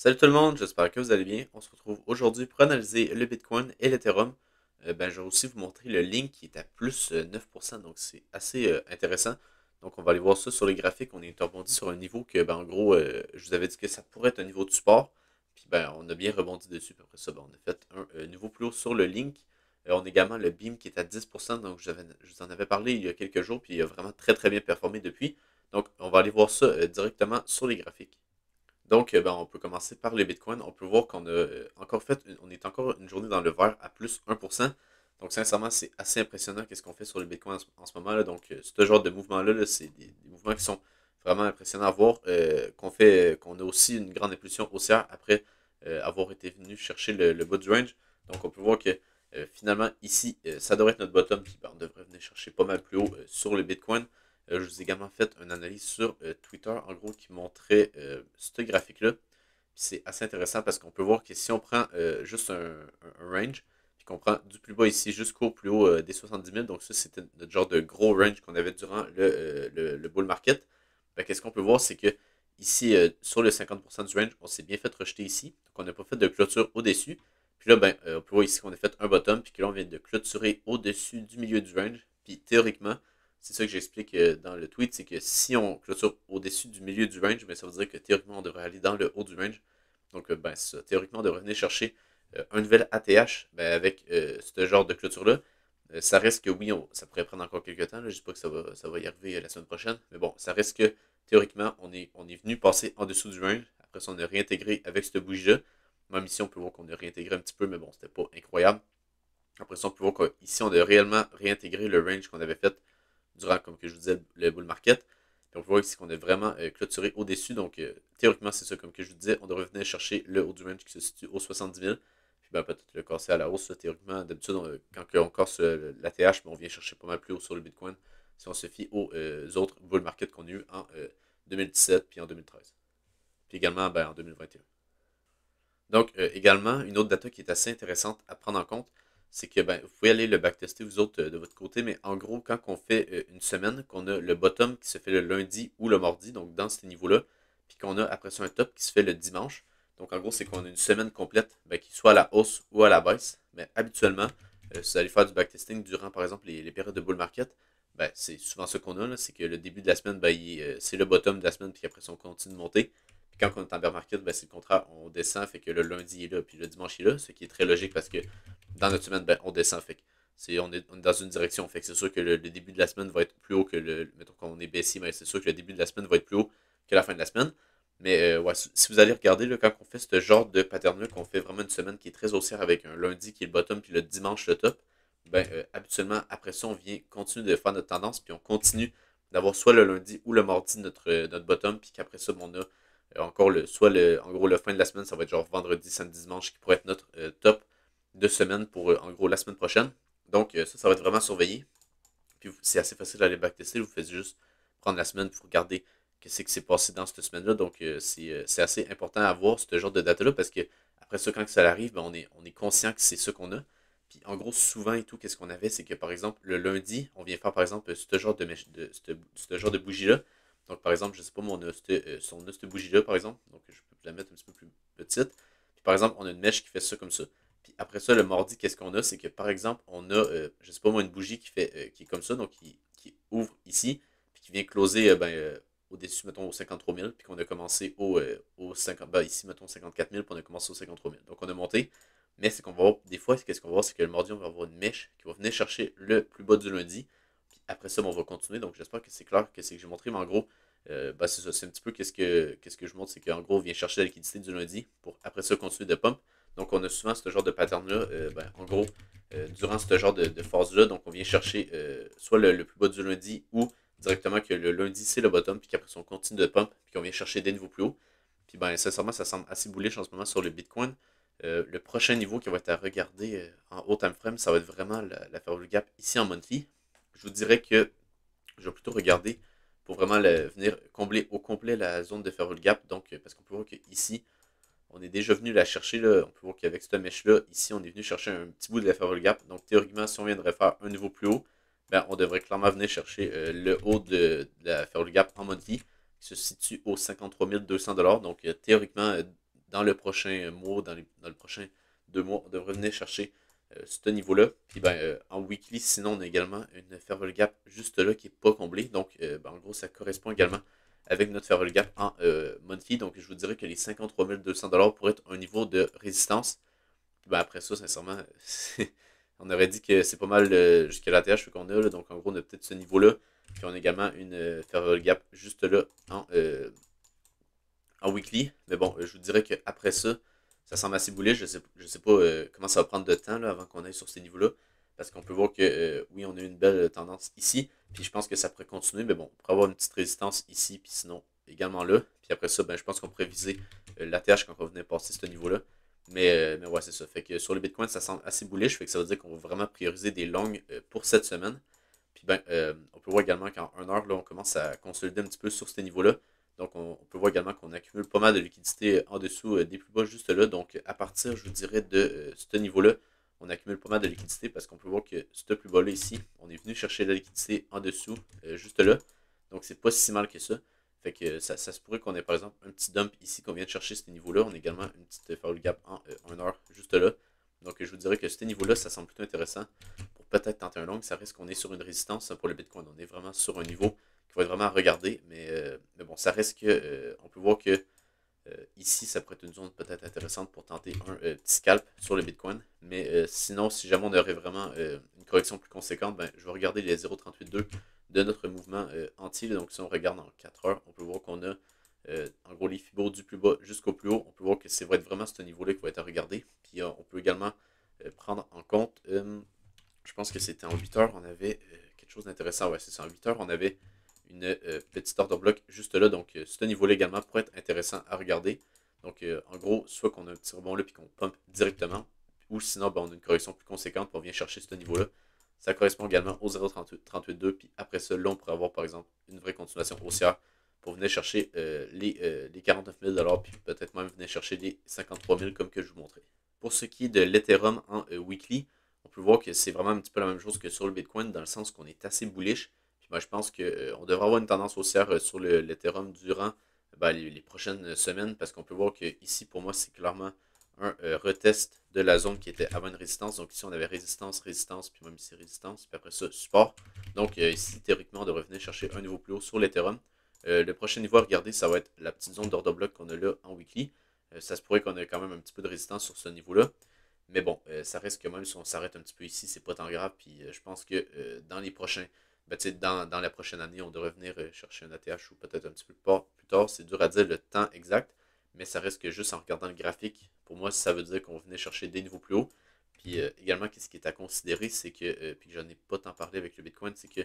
Salut tout le monde, j'espère que vous allez bien. On se retrouve aujourd'hui pour analyser le Bitcoin et l'Ethereum. Je vais aussi vous montrer le link qui est à plus 9%, donc c'est assez intéressant. Donc on va aller voir ça sur les graphiques. On est rebondi sur un niveau que, en gros, je vous avais dit que ça pourrait être un niveau de support. Puis on a bien rebondi dessus. Puis après ça, on a fait un niveau plus haut sur le link. On a également le Beam qui est à 10%, donc je vous en avais parlé il y a quelques jours, puis il a vraiment très très bien performé depuis. Donc on va aller voir ça directement sur les graphiques. Donc, on peut commencer par les bitcoins. On peut voir qu'on a encore fait, on est encore une journée dans le vert à plus 1%. Donc, sincèrement, c'est assez impressionnant qu'est-ce qu'on fait sur le bitcoin en ce moment-là. Donc, ce genre de mouvement-là, c'est des mouvements qui sont vraiment impressionnants à voir. Qu'on a aussi une grande impulsion haussière après avoir été venu chercher le bas du range. Donc, on peut voir que finalement, ici, ça devrait être notre bottom. Puis, on devrait venir chercher pas mal plus haut sur le bitcoin. Je vous ai également fait une analyse sur Twitter, en gros, qui montrait ce graphique-là. C'est assez intéressant parce qu'on peut voir que si on prend juste un range, puis qu'on prend du plus bas ici jusqu'au plus haut des 70 000, donc ça c'était notre genre de gros range qu'on avait durant le bull market, qu'est-ce qu'on peut voir, c'est que ici, sur le 50% du range, on s'est bien fait rejeter ici, donc on n'a pas fait de clôture au-dessus. Puis là, on peut voir ici qu'on a fait un bottom, puis que là, on vient de clôturer au-dessus du milieu du range. Puis théoriquement, c'est ça que j'explique dans le tweet, c'est que si on clôture au-dessus du milieu du range, ça veut dire que théoriquement, on devrait aller dans le haut du range. Donc, ça, théoriquement, on devrait venir chercher un nouvel ATH avec ce genre de clôture-là. Ça reste que oui, ça pourrait prendre encore quelques temps. Là, je ne dis pas que ça va y arriver la semaine prochaine. Mais bon, ça reste que théoriquement, on est venu passer en dessous du range. Après ça, on a réintégré avec cette bougie-là. Même ici, on peut voir qu'on a réintégré un petit peu, mais bon, c'était pas incroyable. Après ça, on peut voir qu'ici, on a réellement réintégré le range qu'on avait fait durant, comme que je vous disais, le bull market. Puis on peut voir ici qu'on a vraiment clôturé au-dessus. Donc, théoriquement, c'est ça, comme que je vous disais, on devrait venir chercher le haut du range qui se situe aux 70 000. Puis peut-être le casser à la hausse. Là, théoriquement, d'habitude, quand on casse l'ATH, on vient chercher pas mal plus haut sur le Bitcoin si on se fie aux autres bull market qu'on a eu en 2017 puis en 2013. Puis également en 2021. Donc, également, une autre data qui est assez intéressante à prendre en compte, c'est que vous pouvez aller le backtester vous autres de votre côté, mais en gros, quand on fait une semaine, qu'on a le bottom qui se fait le lundi ou le mardi, donc dans ce niveau-là, puis qu'on a après ça un top qui se fait le dimanche. Donc, en gros, c'est qu'on a une semaine complète qui soit à la hausse ou à la baisse. Mais habituellement, si vous allez faire du backtesting durant, par exemple, les périodes de bull market, c'est souvent ce qu'on a, c'est que le début de la semaine, c'est le bottom de la semaine, puis après ça, on continue de monter. Puis quand on est en bear market, c'est le contraire, on descend, fait que le lundi est là, puis le dimanche est là, ce qui est très logique parce que dans notre semaine, on descend, fait que on est dans une direction, fait que c'est sûr que le début de la semaine va être plus haut que mettons qu'on est baissier, mais c'est sûr que le début de la semaine va être plus haut que la fin de la semaine. Mais ouais, si vous allez regarder, là, quand on fait ce genre de pattern-là, qu'on fait vraiment une semaine qui est très haussière avec un lundi qui est le bottom, puis le dimanche le top, habituellement, après ça, on vient continuer de faire notre tendance, puis on continue d'avoir soit le lundi ou le mardi notre bottom, puis qu'après ça, on a encore en gros, le fin de la semaine, ça va être genre vendredi, samedi, dimanche, qui pourrait être notre top de semaine pour, en gros, la semaine prochaine. Donc, ça va être vraiment surveillé. Puis, c'est assez facile d'aller backtester. Vous faites juste prendre la semaine pour regarder qu'est-ce qui s'est passé dans cette semaine-là. Donc, c'est assez important à voir ce genre de data-là parce que après ça, quand ça arrive, on est conscient que c'est ça qu'on a. Puis, en gros, souvent et tout, qu'est-ce qu'on avait, c'est que par exemple, le lundi, on vient faire par exemple ce genre ce genre de bougie-là. Donc, par exemple, je sais pas, on a cette bougie-là, par exemple. Donc, je peux la mettre un petit peu plus petite. Puis, par exemple, on a une mèche qui fait ça comme ça. Puis après ça, le mardi, qu'est-ce qu'on a? C'est que par exemple, on a, je sais pas moi, une bougie qui est comme ça, donc qui ouvre ici, puis qui vient closer au-dessus, mettons, au 53 000, puis qu'on a commencé au 50, ici, mettons, 54 000, puis on a commencé au 53 000. Donc on a monté, mais c'est qu'on va voir, des fois, qu'est-ce qu'on va voir, c'est que le mardi, on va avoir une mèche qui va venir chercher le plus bas du lundi, puis après ça, on va continuer. Donc j'espère que c'est clair que c'est que j'ai montré, mais en gros, c'est ça, c'est un petit peu qu'est-ce que je montre, c'est qu'en gros, on vient chercher la liquidité du lundi pour après ça continuer de pump. Donc, on a souvent ce genre de pattern-là. En gros, durant ce genre de phase-là, donc on vient chercher soit le plus bas du lundi ou directement que le lundi, c'est le bottom, puis qu'après ça, on continue de pump, puis qu'on vient chercher des niveaux plus hauts. Puis, sincèrement, ça semble assez bullish en ce moment sur le Bitcoin. Le prochain niveau qui va être à regarder en haut time frame, ça va être vraiment la Fairway Gap ici en monthly. Je vous dirais que je vais plutôt regarder pour vraiment venir combler au complet la zone de Fairway Gap. Donc, parce qu'on peut voir qu'ici, on est déjà venu la chercher. Là. On peut voir qu'avec cette mèche-là, ici, on est venu chercher un petit bout de la Fairway Gap. Donc, théoriquement, si on viendrait faire un niveau plus haut, on devrait clairement venir chercher le haut de la Fairway Gap en monthly, qui se situe aux 53 200 $. Donc, théoriquement, dans le prochain mois, dans le prochain 2 mois, on devrait venir chercher ce niveau-là. Puis en weekly, sinon, on a également une Fairway Gap juste là qui n'est pas comblée. Donc, en gros, ça correspond également avec notre Fairway Gap en monthly. Donc, je vous dirais que les 53 200$ pourraient être un niveau de résistance. Puis après ça, sincèrement, on aurait dit que c'est pas mal jusqu'à l'ATH qu'on a. Là. Donc, en gros, on a peut-être ce niveau-là. Puis on a également une Fairway Gap juste là en weekly. Mais bon, je vous dirais qu'après ça, ça semble assez bullish. Je sais pas comment ça va prendre de temps là, avant qu'on aille sur ces niveaux-là. Parce qu'on peut voir que oui, on a une belle tendance ici. Puis je pense que ça pourrait continuer. Mais bon, on pourrait avoir une petite résistance ici. Puis sinon, également là. Puis après ça, je pense qu'on pourrait viser l'ATH quand on va venir passer ce niveau-là. Mais ouais, c'est ça. Fait que sur les bitcoins, ça semble assez bullish. Fait que ça veut dire qu'on va vraiment prioriser des longues pour cette semaine. Puis on peut voir également qu'en 1 heure, là, on commence à consolider un petit peu sur ces niveaux-là. Donc, on peut voir également qu'on accumule pas mal de liquidités en dessous des plus bas juste là. Donc, à partir, je vous dirais, de ce niveau-là, on accumule pas mal de liquidités parce qu'on peut voir que ce plus bas-là ici, on est venu chercher la liquidité en dessous juste là. Donc, c'est pas si mal que ça. Fait que ça se pourrait qu'on ait par exemple un petit dump ici qu'on vient de chercher ce niveau-là. On a également une petite Fairway Gap en 1 heure juste là. Donc, je vous dirais que ce niveau-là, ça semble plutôt intéressant pour peut-être tenter un long. Ça reste qu'on est sur une résistance pour le Bitcoin. On est vraiment sur un niveau qu'il va être vraiment à regarder. Mais bon, ça reste que on peut voir que ici, ça pourrait être une zone peut-être intéressante pour tenter un petit scalp sur le Bitcoin. Mais sinon, si jamais on aurait vraiment une correction plus conséquente, je vais regarder les 0,382 de notre mouvement entier. Donc, si on regarde en 4 heures, on peut voir qu'on a en gros les fibos du plus bas jusqu'au plus haut. On peut voir que c'est va être vraiment ce niveau-là qui va être à regarder. Puis on peut également prendre en compte, je pense que c'était en 8 heures, on avait quelque chose d'intéressant. Ouais, c'est ça, en 8 heures, on avait une petite order bloc juste là. Donc, ce niveau-là également pourrait être intéressant à regarder. Donc, en gros, soit qu'on a un petit rebond là puis qu'on pump directement, ou sinon, on a une correction plus conséquente puis on vient chercher ce niveau-là. Ça correspond également au 0,382. Puis après ça, là, on pourrait avoir par exemple une vraie continuation haussière pour venir chercher les 49 000 $, puis peut-être même venir chercher les 53 000 comme que je vous montrais. Pour ce qui est de l'Ethereum en weekly, on peut voir que c'est vraiment un petit peu la même chose que sur le Bitcoin, dans le sens qu'on est assez bullish. Puis je pense qu'on devrait avoir une tendance haussière sur l'Ethereum durant les prochaines semaines, parce qu'on peut voir que ici, pour moi, c'est clairement un retest de la zone qui était avant une résistance. Donc ici, on avait résistance, résistance, puis même ici résistance, puis après ça, support. Donc ici, théoriquement, on devrait venir chercher un niveau plus haut sur l'Ethereum. Le prochain niveau à regarder, ça va être la petite zone d'order bloc qu'on a là en weekly. Ça se pourrait qu'on ait quand même un petit peu de résistance sur ce niveau-là. Mais bon, ça reste que même si on s'arrête un petit peu ici, c'est pas tant grave. Puis je pense que dans les prochains, dans la prochaine année, on devrait venir chercher un ATH ou peut-être un petit peu plus tard. C'est dur à dire le temps exact, mais ça reste que juste en regardant le graphique, pour moi, ça veut dire qu'on venait chercher des niveaux plus hauts. Puis également, qu'est-ce qui est à considérer, c'est que, puis que j'en ai pas tant parlé avec le Bitcoin, c'est que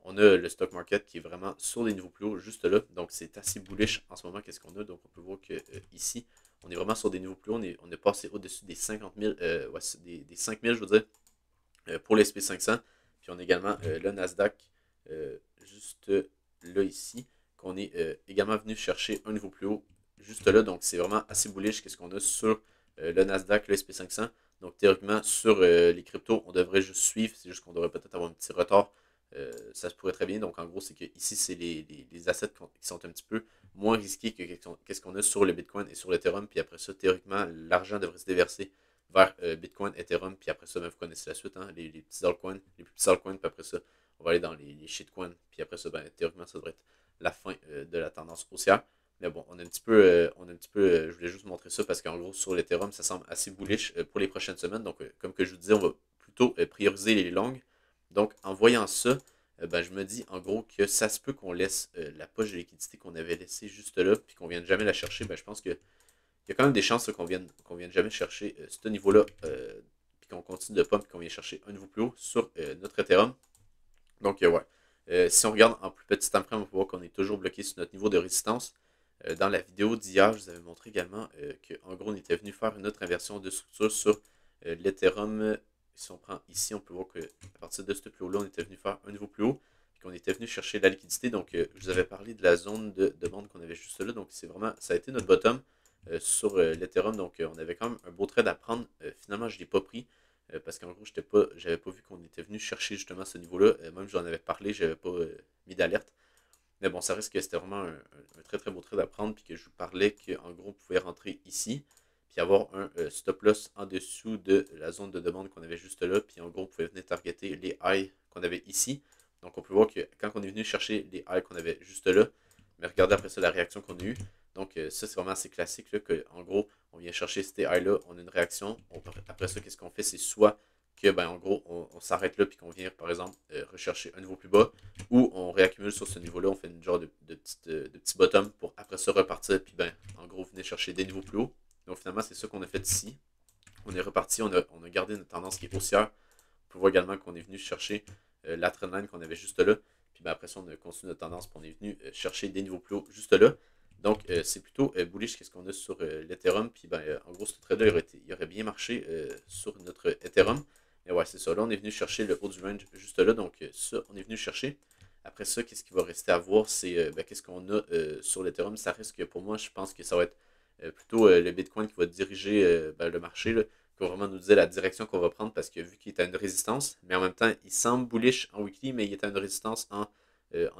on a le stock market qui est vraiment sur des niveaux plus hauts, juste là. Donc c'est assez bullish en ce moment, qu'est-ce qu'on a. Donc on peut voir que ici, on est vraiment sur des niveaux plus hauts. On est passé au-dessus des 50 000, ouais, des 5 000, je veux dire, pour l'SP 500. Puis on a également le Nasdaq, juste là ici, qu'on est également venu chercher un niveau plus haut, juste là. Donc c'est vraiment assez bullish, qu'est-ce qu'on a sur le Nasdaq, le SP500. Donc théoriquement, sur les cryptos, on devrait juste suivre. C'est juste qu'on devrait peut-être avoir un petit retard. Ça se pourrait très bien. Donc en gros, c'est que ici, c'est les assets qui sont un petit peu moins risqués que qu'est-ce qu'on a sur le Bitcoin et sur l'Ethereum. Puis après ça, théoriquement, l'argent devrait se déverser vers Bitcoin, Ethereum. Puis après ça, vous connaissez la suite, hein, les petits altcoins, les plus petits altcoins. Puis après ça, on va aller dans les shitcoins. Puis après ça, théoriquement, ça devrait être la fin de la tendance haussière. Mais bon, on a un petit peu, je voulais juste montrer ça parce qu'en gros, sur l'Ethereum, ça semble assez bullish pour les prochaines semaines. Donc, comme que je vous disais, on va plutôt prioriser les longues. Donc, en voyant ça, je me dis en gros que ça se peut qu'on laisse la poche de liquidité qu'on avait laissée juste là, puis qu'on vienne jamais la chercher. Je pense qu'il y a quand même des chances qu'on vienne jamais chercher ce niveau-là, puis qu'on continue de pump, puis qu'on vienne chercher un niveau plus haut sur notre Ethereum. Donc, ouais. Si on regarde en plus petit temps près, on va voir qu'on est toujours bloqué sur notre niveau de résistance. Dans la vidéo d'hier, je vous avais montré également qu'en gros, on était venu faire une autre inversion de structure sur l'Ethereum. Si on prend ici, on peut voir qu'à partir de ce plus haut-là, on était venu faire un niveau plus haut, et qu'on était venu chercher la liquidité. Donc, je vous avais parlé de la zone de demande qu'on avait juste là. Donc, c'est vraiment, ça a été notre bottom sur l'Ethereum. Donc, on avait quand même un beau trade à prendre. Finalement, je ne l'ai pas pris. Parce qu'en gros, j'avais pas vu qu'on était venu chercher justement ce niveau-là. Même j'en avais parlé, j'avais pas mis d'alerte. Mais bon, ça reste que c'était vraiment un très très beau trade à prendre, puis que je vous parlais qu'en gros, on pouvait rentrer ici, puis avoir un stop loss en dessous de la zone de demande qu'on avait juste là, puis en gros, on pouvait venir targeter les highs qu'on avait ici. Donc on peut voir que quand on est venu chercher les highs qu'on avait juste là, mais regardez après ça la réaction qu'on a eue. Donc ça, c'est vraiment assez classique, là, que, en gros, on vient chercher ces highs-là, on a une réaction. Après ça, qu'est-ce qu'on fait? C'est soit que, ben, en gros, on s'arrête là, puis qu'on vient, par exemple, rechercher un niveau plus bas, ou on réaccumule sur ce niveau-là, on fait une genre de petit bottom pour après ça repartir, puis ben, en gros, venir chercher des niveaux plus hauts. Donc finalement, c'est ça qu'on a fait ici. On est reparti, on a gardé notre tendance qui est haussière. On peut voir également qu'on est venu chercher la trendline qu'on avait juste là. Puis ben, après ça, on a continué notre tendance, puis on est venu chercher des niveaux plus hauts juste là. Donc c'est plutôt bullish qu'est-ce qu'on a sur l'Ethereum. Puis ben, en gros, ce trade-là, il aurait bien marché sur notre Ethereum. Mais ouais, c'est ça. Là, on est venu chercher le haut du range juste là. Donc ça, on est venu chercher. Après ça, qu'est-ce qui va rester à voir, c'est ben, qu'est-ce qu'on a sur l'Ethereum. Ça reste que pour moi, je pense que ça va être plutôt le Bitcoin qui va diriger ben, le marché, là, qui va vraiment nous dire la direction qu'on va prendre parce que vu qu'il est à une résistance, mais en même temps, il semble bullish en weekly, mais il est à une résistance en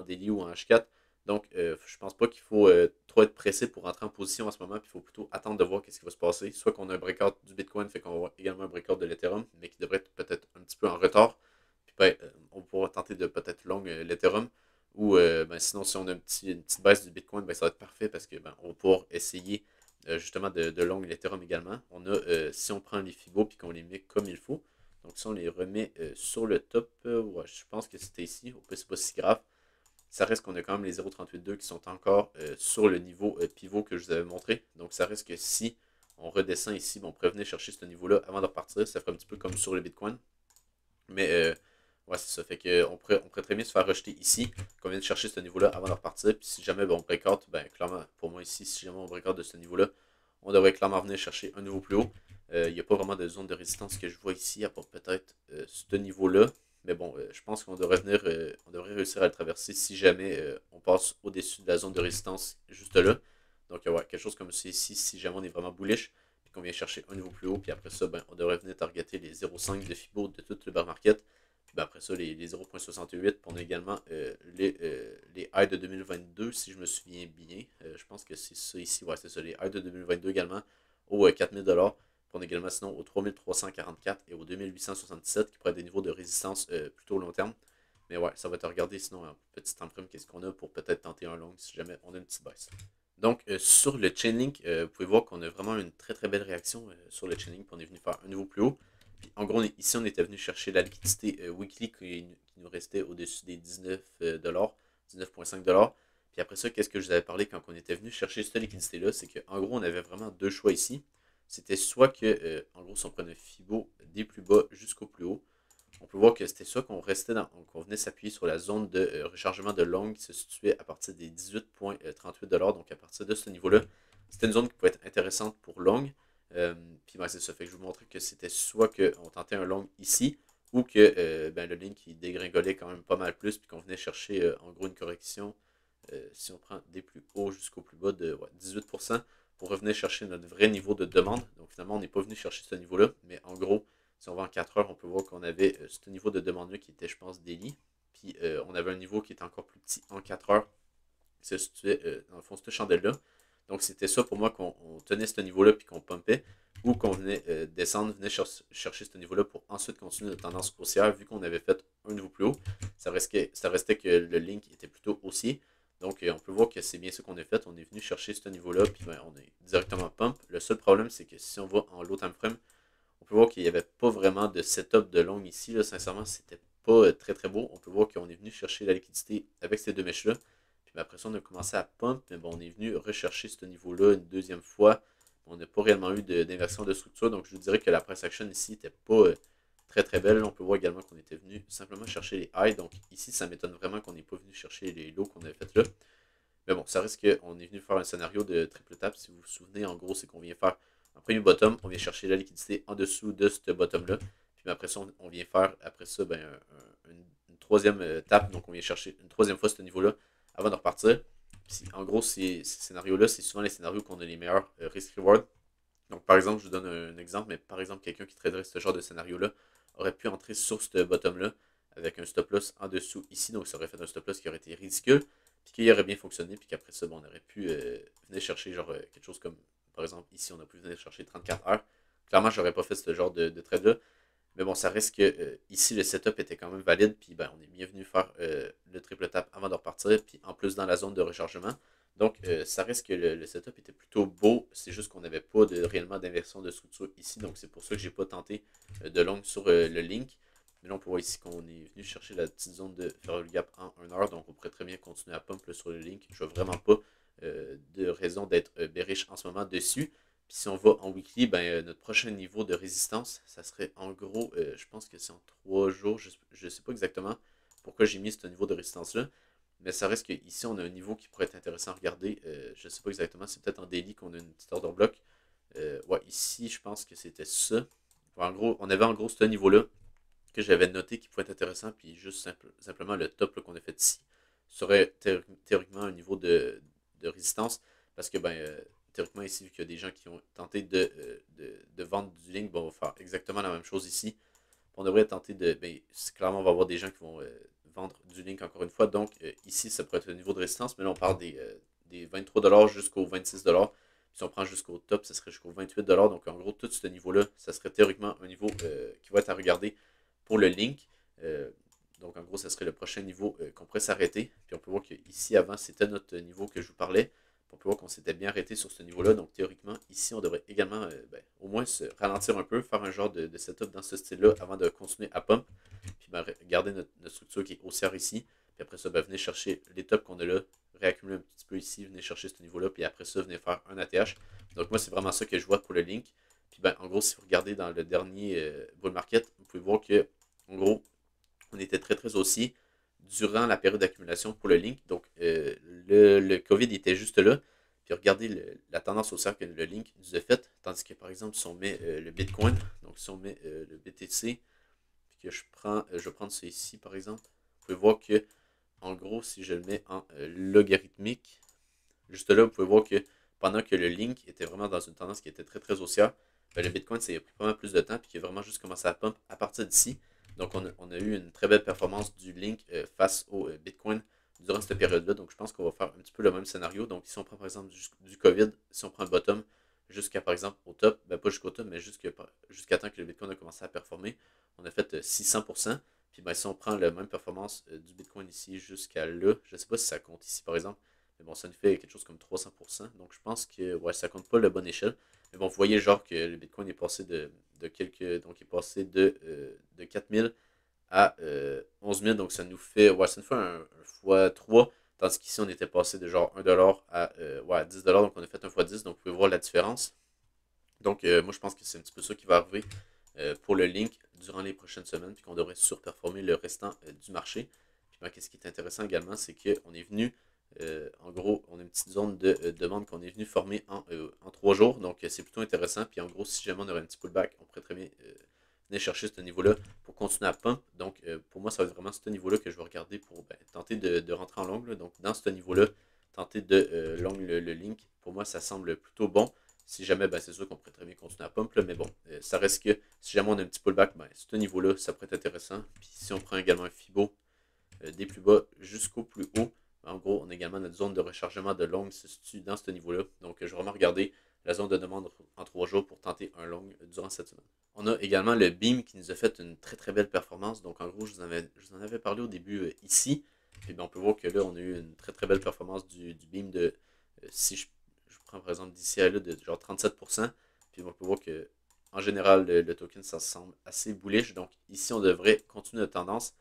daily ou en H4. Donc, je pense pas qu'il faut trop être pressé pour rentrer en position en ce moment, puis il faut plutôt attendre de voir qu'est-ce qui va se passer. Soit qu'on a un breakout du Bitcoin, fait qu'on va avoir également un breakout de l'Ethereum, mais qui devrait être peut-être un petit peu en retard. Puis ben, on pourra tenter de peut-être long l'Ethereum. Ou ben, sinon, si on a une petite baisse du Bitcoin, ben, ça va être parfait parce que ben, on va pouvoir essayer justement de long l'Ethereum également. On a, si on prend les Fibo et qu'on les met comme il faut, donc si on les remet sur le top, ouais, je pense que c'était ici, au c'est pas si grave. Ça reste qu'on a quand même les 0,382 qui sont encore sur le niveau pivot que je vous avais montré. Donc ça reste que si on redescend ici, ben, on pourrait venir chercher ce niveau-là avant de repartir. Ça ferait un petit peu comme sur le Bitcoin. Mais ouais, c'est ça. Fait que on pourrait très bien se faire rejeter ici, qu'on vienne chercher ce niveau-là avant de repartir. Puis si jamais ben, on breakout, ben clairement, pour moi ici, si jamais on breakout de ce niveau-là, on devrait clairement venir chercher un niveau plus haut. Il n'y a pas vraiment de zone de résistance que je vois ici, à part peut-être ce niveau-là. Mais bon, je pense qu'on devrait venir, on devrait réussir à le traverser si jamais on passe au-dessus de la zone de résistance juste là. Donc ouais, quelque chose comme ça ici, si jamais on est vraiment bullish, puis qu'on vient chercher un niveau plus haut, puis après ça, ben, on devrait venir targeter les 0,5 de Fibo de tout le bear market. Puis ben, après ça, les 0,68, puis on a également les highs de 2022, si je me souviens bien. Je pense que c'est ça ici, ouais, c'est ça, les highs de 2022 également, au 4000$. On a également sinon au 3344 et au 2877 qui pourraient être des niveaux de résistance plutôt long terme. Mais ouais, ça va te regarder sinon un petit temps prime qu'est-ce qu'on a pour peut-être tenter un long si jamais on a une petite baisse. Donc sur le Chainlink, vous pouvez voir qu'on a vraiment une très très belle réaction sur le Chainlink. Puis on est venu faire un niveau plus haut. Puis en gros, ici on était venu chercher la liquidité weekly qui nous restait au-dessus des 19$, 19,5$. Puis après ça, qu'est-ce que je vous avais parlé quand on était venu chercher cette liquidité-là, c'est qu'en gros, on avait vraiment deux choix ici. C'était soit que, en gros, si on prenait Fibo des plus bas jusqu'au plus haut, on peut voir que c'était soit qu'on restait qu'on venait s'appuyer sur la zone de rechargement de long qui se situait à partir des 18,38$, donc à partir de ce niveau-là. C'était une zone qui pouvait être intéressante pour long. Puis ben, c'est ça, fait que je vous montrais que c'était soit qu'on tentait un long ici, ou que ben, le link il dégringolait quand même pas mal plus, puis qu'on venait chercher en gros une correction, si on prend des plus hauts jusqu'au plus bas de ouais, 18%, pour revenir chercher notre vrai niveau de demande. Donc finalement, on n'est pas venu chercher ce niveau-là, mais en gros, si on va en 4 heures, on peut voir qu'on avait ce niveau de demande-là qui était, je pense, daily. Puis on avait un niveau qui était encore plus petit en 4 heures, qui se situait dans le fond, cette chandelle-là. Donc c'était ça pour moi qu'on tenait ce niveau-là puis qu'on pumpait, ou qu'on venait descendre, venait chercher ce niveau-là pour ensuite continuer notre tendance haussière, vu qu'on avait fait un niveau plus haut. Ça restait que le link était plutôt haussier. Donc on peut voir que c'est bien ce qu'on a fait. On est venu chercher ce niveau-là, puis ben, on est directement pump. Le seul problème, c'est que si on va en low time frame, on peut voir qu'il n'y avait pas vraiment de setup de long ici. Là. Sincèrement, c'était pas très très beau. On peut voir qu'on est venu chercher la liquidité avec ces deux mèches-là. Puis après ça, on a commencé à pump, mais bon, on est venu rechercher ce niveau-là une deuxième fois. On n'a pas réellement eu d'inversion de structure. Donc je vous dirais que la price action ici n'était pas très très belle. On peut voir également qu'on était venu simplement chercher les highs. Donc ici, ça m'étonne vraiment qu'on n'ait pas venu chercher les lows qu'on avait fait là. Mais bon, ça risque qu'on est venu faire un scénario de triple tap. Si vous vous souvenez, en gros, c'est qu'on vient faire un premier bottom, on vient chercher la liquidité en dessous de ce bottom-là. Puis après ça, on vient faire, après ça, ben, une troisième tape. Donc on vient chercher une troisième fois ce niveau-là avant de repartir. Puis, en gros, ces scénarios-là, c'est souvent les scénarios qu'on a les meilleurs risk-reward. Donc par exemple, je vous donne un exemple, mais par exemple, quelqu'un qui traderait ce genre de scénario-là aurait pu entrer sur ce bottom-là avec un stop loss en dessous ici. Donc ça aurait fait un stop loss qui aurait été ridicule. puis qu'il aurait bien fonctionné, puis qu'après ça, bon, on aurait pu venir chercher genre quelque chose comme, par exemple, ici, on a pu venir chercher 34 heures. Clairement, j'aurais pas fait ce genre de trade-là. Mais bon, ça reste que ici, le setup était quand même valide. Puis ben, on est bien venu faire le triple tap avant de repartir. Puis en plus, dans la zone de rechargement. Donc, ça reste que le setup était plutôt beau. C'est juste qu'on n'avait pas réellement d'inversion de structure ici. Donc, c'est pour ça que j'ai pas tenté de long sur le link. Mais là, on peut voir ici qu'on est venu chercher la petite zone de faire le gap en 1 heure. Donc, on pourrait très bien continuer à pump là, sur le link. Je vois vraiment pas de raison d'être bearish en ce moment dessus. Puis si on va en weekly, ben, notre prochain niveau de résistance, ça serait en gros, je pense que c'est en 3 jours. Je ne sais pas exactement pourquoi j'ai mis ce niveau de résistance-là. Mais ça reste qu'ici, on a un niveau qui pourrait être intéressant à regarder. Je ne sais pas exactement, c'est peut-être en daily qu'on a une petite order block. Ouais, ici, je pense que c'était ça. En gros, on avait en gros ce niveau-là que j'avais noté qui pouvait être intéressant. Puis juste simplement le top qu'on a fait ici serait théoriquement un niveau de résistance. Parce que, ben, théoriquement, ici, vu qu'il y a des gens qui ont tenté de vendre du link, bon, on va faire exactement la même chose ici. On devrait tenter de. Ben, clairement, on va avoir des gens qui vont vendre du link encore une fois. Donc, ici, ça pourrait être le niveau de résistance, mais là, on parle des 23$ jusqu'au 26$. Si on prend jusqu'au top, ça serait jusqu'au 28$. Donc, en gros, tout ce niveau-là, ça serait théoriquement un niveau qui va être à regarder pour le link. Donc, en gros, ça serait le prochain niveau qu'on pourrait s'arrêter. Puis, on peut voir qu'ici, avant, c'était notre niveau que je vous parlais. On peut voir qu'on s'était bien arrêté sur ce niveau-là. Donc, théoriquement, ici, on devrait également ben, au moins se ralentir un peu, faire un genre de setup dans ce style-là avant de continuer à pump. Puis, ben, garder notre structure qui est haussière ici. Puis après ça, ben, venez chercher les tops qu'on a là, réaccumuler un petit peu ici, venez chercher ce niveau-là. Puis après ça, venez faire un ATH. Donc, moi, c'est vraiment ça que je vois pour le link. Puis, ben, en gros, si vous regardez dans le dernier bull market, vous pouvez voir que, en gros, on était très, très haussier durant la période d'accumulation pour le link. Donc, le COVID était juste là. Puis regardez la tendance haussière que le link nous a faite. Tandis que, par exemple, si on met le Bitcoin, donc si on met le BTC, puis que je vais prendre ça ici, par exemple, vous pouvez voir que, en gros, si je le mets en logarithmique, juste là, vous pouvez voir que pendant que le link était vraiment dans une tendance qui était très, très haussière, ben, le Bitcoin, ça a pris pas mal plus de temps, puis qu'il a vraiment juste commencé à pump à partir d'ici. Donc, on a eu une très belle performance du link face au Bitcoin durant cette période-là. Donc, je pense qu'on va faire un petit peu le même scénario. Donc, si on prend par exemple du COVID, si on prend le bottom jusqu'à par exemple au top, ben pas jusqu'au top, mais jusqu'à temps que le Bitcoin a commencé à performer, on a fait 600%. Puis, ben, si on prend la même performance du Bitcoin ici jusqu'à là, je ne sais pas si ça compte ici par exemple, mais bon, ça nous fait quelque chose comme 300%. Donc, je pense que ouais, ça compte pas la bonne échelle. Mais bon, vous voyez genre que le Bitcoin est passé de quelques. Donc, il est passé de 4000 à 11 000. Donc, ça nous fait un fois 3. Tandis qu'ici, on était passé de genre 1$ à ouais, 10$. Donc, on a fait un fois 10. Donc, vous pouvez voir la différence. Donc, moi, je pense que c'est un petit peu ça qui va arriver pour le link durant les prochaines semaines. Puis qu'on devrait surperformer le restant du marché. Puis, ben, qu'est-ce qui est intéressant également, c'est qu'on est venu. En gros, on a une petite zone de demande qu'on est venu former en 3 jours. Donc, c'est plutôt intéressant. Puis, en gros, si jamais on aurait un petit pullback, on pourrait très bien venir chercher ce niveau-là pour continuer à pump. Donc, pour moi, ça va être vraiment ce niveau-là que je vais regarder pour ben, tenter de rentrer en long. Là. Donc, dans ce niveau-là, tenter de long le link. Pour moi, ça semble plutôt bon. Si jamais, ben, c'est sûr qu'on pourrait très bien continuer à pump. Là, mais bon, ça reste que si jamais on a un petit pullback, ben, ce niveau-là, ça pourrait être intéressant. Puis, si on prend également un FIBO des plus bas jusqu'au plus haut, en gros, on a également notre zone de rechargement de long qui se situe dans ce niveau-là. Donc, je vais vraiment regarder la zone de demande en 3 jours pour tenter un long durant cette semaine. On a également le Beam qui nous a fait une très très belle performance. Donc, en gros, je vous en avais parlé au début ici. Et bien, on peut voir que là, on a eu une très très belle performance du Beam de, si je prends par exemple d'ici à là, de genre 37%. Puis, on peut voir que en général, le token, ça semble assez bullish. Donc, ici, on devrait continuer notre tendance.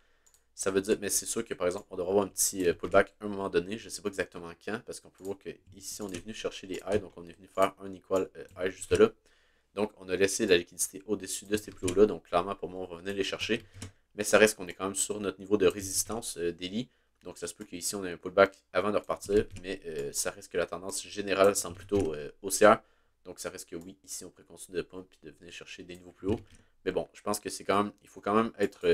Ça veut dire, mais c'est sûr que par exemple, on devrait avoir un petit pullback à un moment donné. Je ne sais pas exactement quand, parce qu'on peut voir qu'ici, on est venu chercher les highs, donc on est venu faire un equal high juste là. Donc, on a laissé la liquidité au-dessus de ces plus hauts-là. Donc, clairement, pour moi, on va venir les chercher. Mais ça reste qu'on est quand même sur notre niveau de résistance daily. Donc, ça se peut qu'ici, on ait un pullback avant de repartir. Mais ça reste que la tendance générale semble plutôt haussière. Donc, ça reste que oui, ici, on pourrait continuer de pump et de venir chercher des niveaux plus hauts. Mais bon, je pense que c'est quand même, il faut quand même être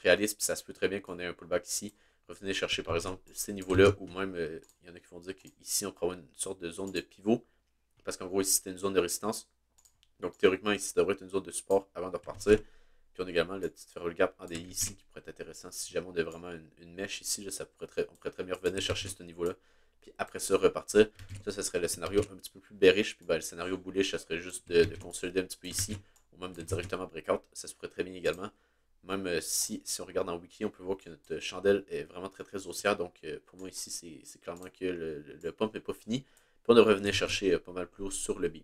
réaliste. Puis ça se peut très bien qu'on ait un pullback ici. Revenir chercher, par exemple, ces niveaux-là. Ou même, il y en a qui vont dire qu'ici, on pourrait avoir une sorte de zone de pivot. Parce qu'en gros, ici, c'était une zone de résistance. Donc, théoriquement, ici, ça devrait être une zone de support avant de repartir. Puis Puis on a également le petit ferrule gap en DI ici qui pourrait être intéressant si jamais on a vraiment une mèche ici. Là, on pourrait très bien revenir chercher ce niveau-là. Puis après ça, repartir. Ça serait le scénario un petit peu plus bearish. Puis ben, le scénario bullish, ça serait juste de consolider un petit peu ici. Ou même de directement breakout. Ça se pourrait très bien également. Même si on regarde en wiki, on peut voir que notre chandelle est vraiment très très haussière. Donc pour moi ici, c'est clairement que le pump n'est pas fini. Puis on devrait venir chercher pas mal plus haut sur le beam.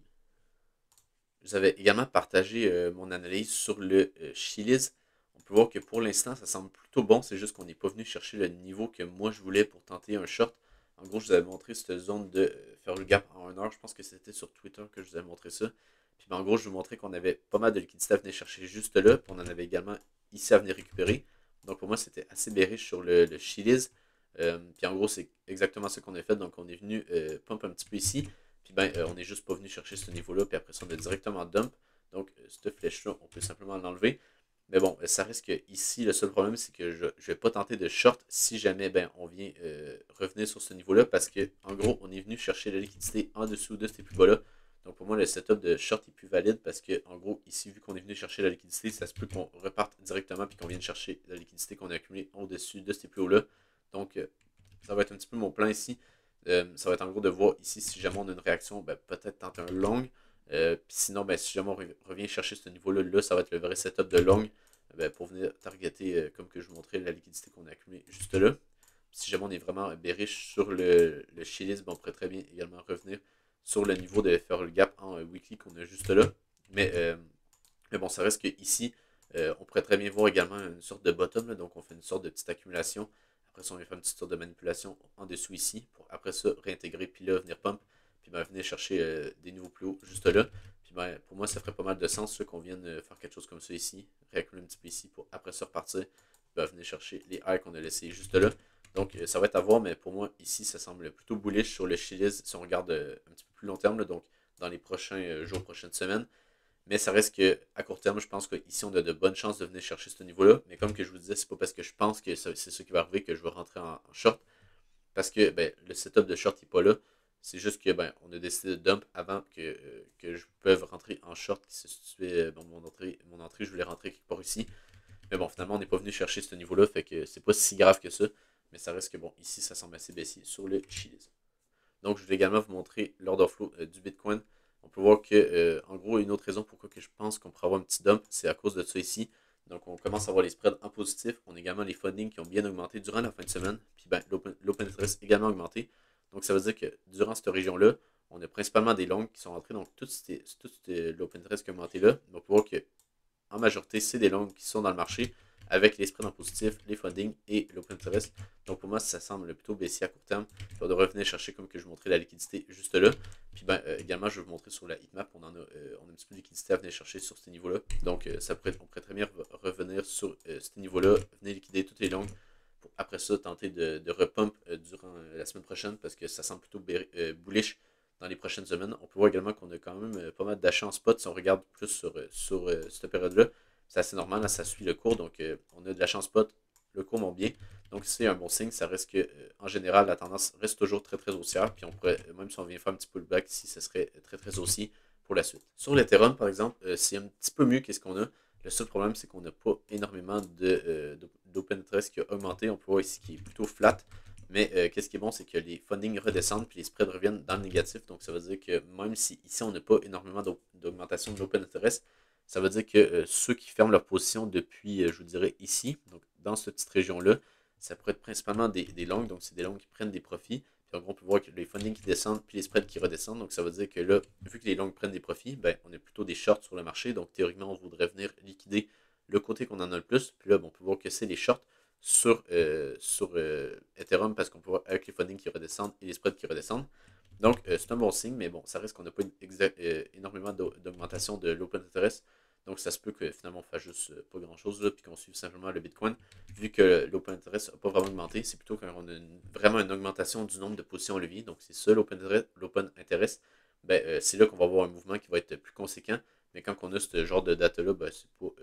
Je vous avais également partagé mon analyse sur le Chiliz. On peut voir que pour l'instant, ça semble plutôt bon. C'est juste qu'on n'est pas venu chercher le niveau que moi je voulais pour tenter un short. En gros, je vous avais montré cette zone de faire le gap en 1 heure. Je pense que c'était sur Twitter que je vous avais montré ça. Puis ben, en gros, je vous montrais qu'on avait pas mal de liquidité à venir chercher juste là. Puis on en avait également ici à venir récupérer. Donc pour moi, c'était assez bearish sur le Chiliz. Puis en gros, c'est exactement ce qu'on a fait. Donc on est venu pump un petit peu ici. Puis ben, on n'est juste pas venu chercher ce niveau-là. Puis après ça, on a directement dump. Donc cette flèche-là, on peut simplement l'enlever. Mais bon, ça reste que ici, le seul problème, c'est que je ne vais pas tenter de short si jamais ben, on vient revenir sur ce niveau-là. Parce que en gros, on est venu chercher la liquidité en dessous de ces plus bas-là. Donc pour moi, le setup de short est plus valide parce que, en gros, ici, vu qu'on est venu chercher la liquidité, ça se peut qu'on reparte directement puis qu'on vienne chercher la liquidité qu'on a accumulée au-dessus de ces plus hauts-là. Donc, ça va être un petit peu mon plan ici. Ça va être en gros de voir ici si jamais on a une réaction, ben, peut-être tenter un long. Puis sinon, ben, si jamais on revient chercher ce niveau-là, là, ça va être le vrai setup de long ben, pour venir targeter, comme que je vous montrais, la liquidité qu'on a accumulée juste là. Si jamais on est vraiment bearish sur le Chiliz, ben, on pourrait très bien également revenir sur le niveau de faire le gap en weekly qu'on a juste là. Mais bon, ça reste que ici, on pourrait très bien voir également une sorte de bottom. Là, donc on fait une sorte de petite accumulation. Après ça, on vient faire une petite sorte de manipulation en dessous ici pour après ça réintégrer, puis là venir pump, puis ben, venir chercher des niveaux plus hauts juste là. Puis ben, pour moi, ça ferait pas mal de sens qu'on vienne faire quelque chose comme ça ici, réaccumuler un petit peu ici pour après ça repartir, puis ben, venir chercher les highs qu'on a laissés juste là. Donc ça va être à voir, mais pour moi, ici, ça semble plutôt bullish sur le Chiliz si on regarde un petit peu plus long terme, là, donc dans les prochains jours, prochaines semaines. Mais ça reste que à court terme, je pense qu'ici, on a de bonnes chances de venir chercher ce niveau-là. Mais comme que je vous disais, c'est pas parce que je pense que c'est ce qui va arriver que je vais rentrer en short. Parce que ben, le setup de short n'est pas là. C'est juste que ben, on a décidé de dump avant que je puisse rentrer en short qui se situait dans mon entrée, je voulais rentrer quelque part ici. Mais bon, finalement, on n'est pas venu chercher ce niveau-là, fait que c'est pas si grave que ça. Mais ça reste que bon, ici, ça semble assez baissier sur le Chiliz. Donc, je vais également vous montrer l'order flow du Bitcoin. On peut voir que, en gros, une autre raison pourquoi que je pense qu'on pourrait avoir un petit dump, c'est à cause de ça ici. Donc, on commence à voir les spreads en positif. On a également les fundings qui ont bien augmenté durant la fin de semaine. Puis, ben, l'open interest également augmenté. Donc, ça veut dire que durant cette région-là, on a principalement des longues qui sont entrées. Donc, tout l'open interest qui a augmenté là. Donc, on peut voir que en majorité, c'est des longues qui sont dans le marché avec les spreads en positif, les fundings et l'open interest. Donc pour moi, ça semble plutôt baissier à court terme. Puis on devrait venir chercher, comme que je vous montrais, la liquidité juste là. Puis ben, également, je vais vous montrer sur la heatmap, on a un petit peu de liquidité à venir chercher sur ce niveau-là. Donc on pourrait très bien revenir sur ce niveau-là, venir liquider toutes les longues pour après ça tenter de repump durant la semaine prochaine parce que ça semble plutôt bullish dans les prochaines semaines. On peut voir également qu'on a quand même pas mal d'achats en spot si on regarde plus sur cette période-là. C'est assez normal, là, ça suit le cours, donc on a de la chance spot, le cours monte bien. Donc c'est un bon signe, ça reste que en général la tendance reste toujours très très haussière, puis on pourrait, même si on vient faire un petit pullback ici, ce serait très très haussier pour la suite. Sur l'Ethereum par exemple, c'est un petit peu mieux qu'est-ce qu'on a. Le seul problème c'est qu'on n'a pas énormément d'open interest qui a augmenté, on peut voir ici qui est plutôt flat. Mais qu'est-ce qui est bon, c'est que les fundings redescendent puis les spreads reviennent dans le négatif. Donc ça veut dire que même si ici on n'a pas énormément d'augmentation de l'open interest, ça veut dire que ceux qui ferment leur position depuis, je vous dirais, ici, donc dans cette petite région-là, ça pourrait être principalement des longues, donc c'est des longues qui prennent des profits. Puis en gros, on peut voir que les fundings qui descendent, puis les spreads qui redescendent. Donc ça veut dire que là, vu que les longues prennent des profits, ben, on est plutôt des shorts sur le marché. Donc théoriquement, on voudrait venir liquider le côté qu'on en a le plus. Puis là, bon, on peut voir que c'est les shorts sur Ethereum parce qu'on peut voir avec les fundings qui redescendent et les spreads qui redescendent. Donc, c'est un bon signe, mais bon, ça reste qu'on n'a pas énormément d'augmentation de l'open interest. Donc, ça se peut que finalement, on fasse juste pas grand-chose, puis qu'on suive simplement le Bitcoin. Vu que l'open interest n'a pas vraiment augmenté, c'est plutôt quand on a vraiment une augmentation du nombre de positions levier. Donc, c'est ça l'open interest. Ben, c'est là qu'on va avoir un mouvement qui va être plus conséquent. Mais quand on a ce genre de data-là, ben, on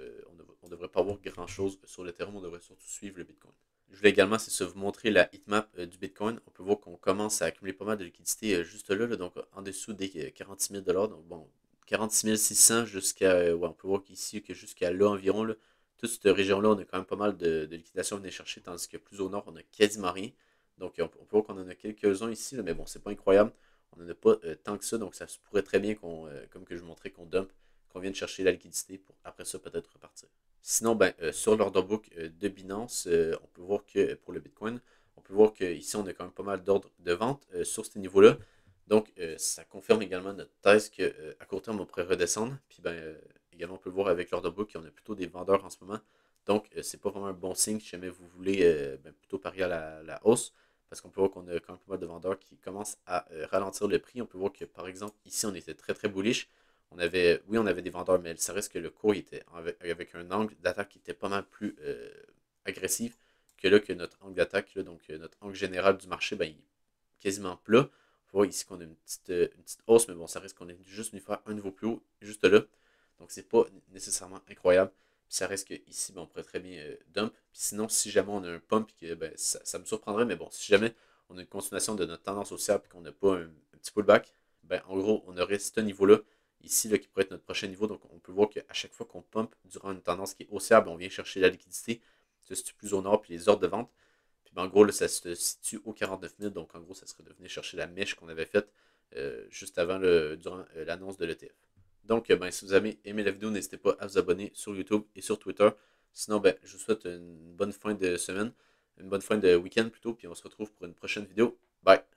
ne devrait pas avoir grand-chose sur l'Ethereum, on devrait surtout suivre le Bitcoin. Je voulais également, c'est ça, vous montrer la heatmap du Bitcoin. On peut voir qu'on commence à accumuler pas mal de liquidités juste là, donc en dessous des 46 000 $. Donc bon, 46 600 jusqu'à, ouais, on peut voir qu'ici, que jusqu'à là environ, là, toute cette région-là, on a quand même pas mal de liquidations à venir chercher, tandis que plus au nord, on a quasiment rien. Donc, on peut voir qu'on en a quelques-uns ici, là, mais bon, c'est pas incroyable. On n'en a pas tant que ça, donc ça se pourrait très bien qu'on, comme que je vous montrais, qu'on dump, qu'on vienne chercher la liquidité pour après ça peut-être repartir. Sinon, ben, sur l'order book de Binance, on peut voir que pour le Bitcoin, on peut voir qu'ici, on a quand même pas mal d'ordres de vente sur ce niveau-là. Donc, ça confirme également notre thèse qu'à court terme, on pourrait redescendre. Puis, ben, également, on peut le voir avec l'order book qu'on a plutôt des vendeurs en ce moment. Donc, c'est pas vraiment un bon signe si jamais vous voulez ben, plutôt parier à la hausse. Parce qu'on peut voir qu'on a quand même pas mal de vendeurs qui commencent à ralentir le prix. On peut voir que, par exemple, ici, on était très, très bullish. Oui, on avait des vendeurs, mais ça reste que le cours était avec un angle d'attaque qui était pas mal plus agressif que là, que notre angle d'attaque. Donc, notre angle général du marché, ben, il est quasiment plat. On voit ici qu'on a une petite hausse, mais bon, ça risque qu'on est juste venu faire un niveau plus haut, juste là. Donc, c'est pas nécessairement incroyable. Puis ça reste qu'ici, ben, on pourrait très bien dump. Puis sinon, si jamais on a un pump, que, ben, ça me surprendrait, mais bon, si jamais on a une continuation de notre tendance haussière et qu'on n'a pas un petit pullback, ben, en gros, on aurait ce niveau-là, ici, là, qui pourrait être notre prochain niveau. Donc, on peut voir qu'à chaque fois qu'on pump durant une tendance qui est haussière, ben, on vient chercher la liquidité, se situe plus au nord, puis les ordres de vente. Puis ben, en gros, là, ça se situe au 49 000. Donc en gros, ça serait de venir chercher la mèche qu'on avait faite juste avant durant l'annonce de l'ETF. Donc, ben, si vous avez aimé la vidéo, n'hésitez pas à vous abonner sur YouTube et sur Twitter. Sinon, ben, je vous souhaite une bonne fin de semaine, une bonne fin de week-end plutôt, puis on se retrouve pour une prochaine vidéo. Bye!